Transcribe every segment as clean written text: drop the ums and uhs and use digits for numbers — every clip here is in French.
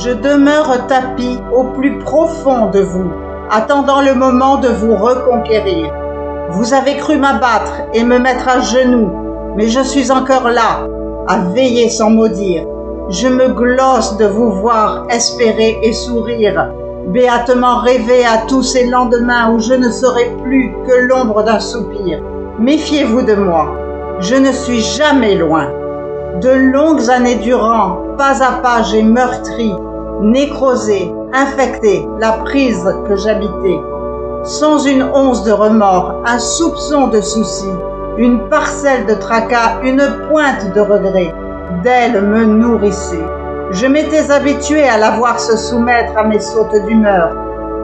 Je demeure tapi au plus profond de vous, attendant le moment de vous reconquérir. Vous avez cru m'abattre et me mettre à genoux, mais je suis encore là, à veiller sans maudire. Je me glosse de vous voir espérer et sourire, béatement rêver à tous ces lendemains où je ne serai plus que l'ombre d'un soupir. Méfiez-vous de moi, je ne suis jamais loin. De longues années durant, pas à pas j'ai meurtri, nécrosé, infecté la prise que j'habitais. Sans une once de remords, un soupçon de souci, une parcelle de tracas, une pointe de regret, d'elle me nourrissait. Je m'étais habitué à la voir se soumettre à mes sautes d'humeur.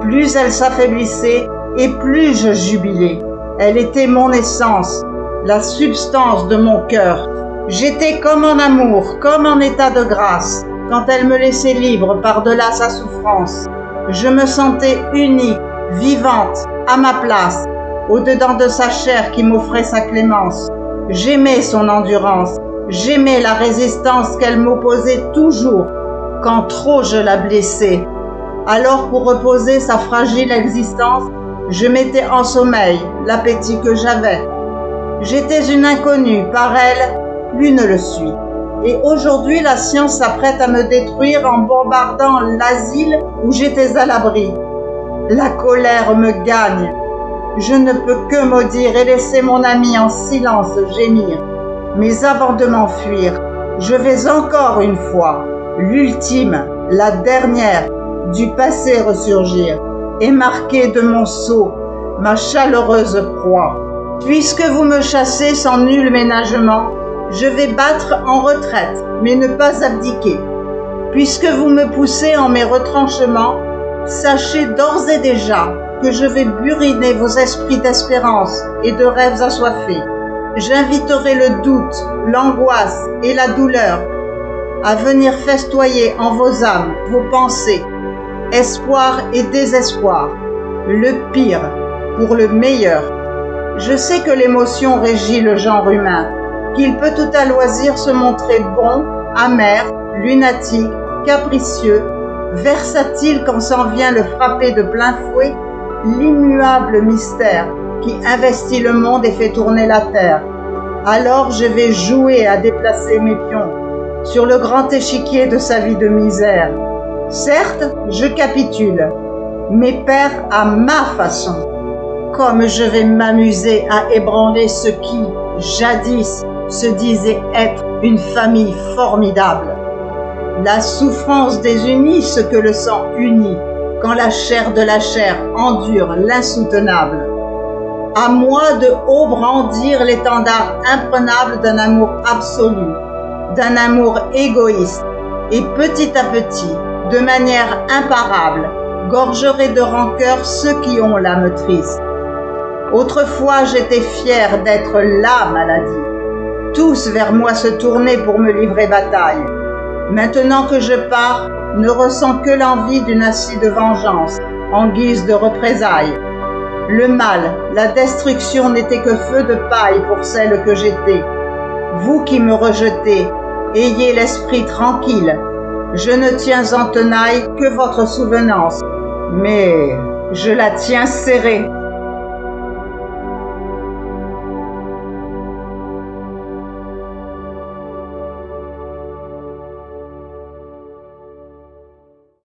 Plus elle s'affaiblissait et plus je jubilais. Elle était mon essence, la substance de mon cœur. J'étais comme en amour, comme en état de grâce, quand elle me laissait libre par-delà sa souffrance. Je me sentais unique, vivante, à ma place, au-dedans de sa chair qui m'offrait sa clémence. J'aimais son endurance, j'aimais la résistance qu'elle m'opposait toujours, quand trop je la blessais. Alors pour reposer sa fragile existence, je mettais en sommeil l'appétit que j'avais. J'étais une inconnue, par elle, plus ne le suis. Et aujourd'hui, la science s'apprête à me détruire en bombardant l'asile où j'étais à l'abri. La colère me gagne. Je ne peux que maudire et laisser mon ami en silence gémir. Mais avant de m'enfuir, je vais encore une fois, l'ultime, la dernière, du passé ressurgir et marquer de mon sceau ma chaleureuse proie. Puisque vous me chassez sans nul ménagement, je vais battre en retraite, mais ne pas abdiquer. Puisque vous me poussez en mes retranchements, sachez d'ores et déjà que je vais buriner vos esprits d'espérance et de rêves assoiffés. J'inviterai le doute, l'angoisse et la douleur à venir festoyer en vos âmes, vos pensées, espoir et désespoir, le pire pour le meilleur. Je sais que l'émotion régit le genre humain, qu'il peut tout à loisir se montrer bon, amer, lunatique, capricieux, versatile quand s'en vient le frapper de plein fouet, l'immuable mystère qui investit le monde et fait tourner la terre. Alors je vais jouer à déplacer mes pions sur le grand échiquier de sa vie de misère. Certes, je capitule, mais perds à ma façon. Comme je vais m'amuser à ébranler ce qui, jadis, se disait être une famille formidable. La souffrance désunit ce que le sang unit, quand la chair de la chair endure l'insoutenable. À moi de haut brandir l'étendard imprenable d'un amour absolu, d'un amour égoïste, et petit à petit, de manière imparable, gorgerai de rancœur ceux qui ont l'âme triste. Autrefois, j'étais fière d'être la maladie. Tous vers moi se tournaient pour me livrer bataille. Maintenant que je pars, ne ressens que l'envie d'une acide de vengeance, en guise de représailles. Le mal, la destruction n'était que feu de paille pour celle que j'étais. Vous qui me rejetez, ayez l'esprit tranquille. Je ne tiens en tenaille que votre souvenance, mais je la tiens serrée.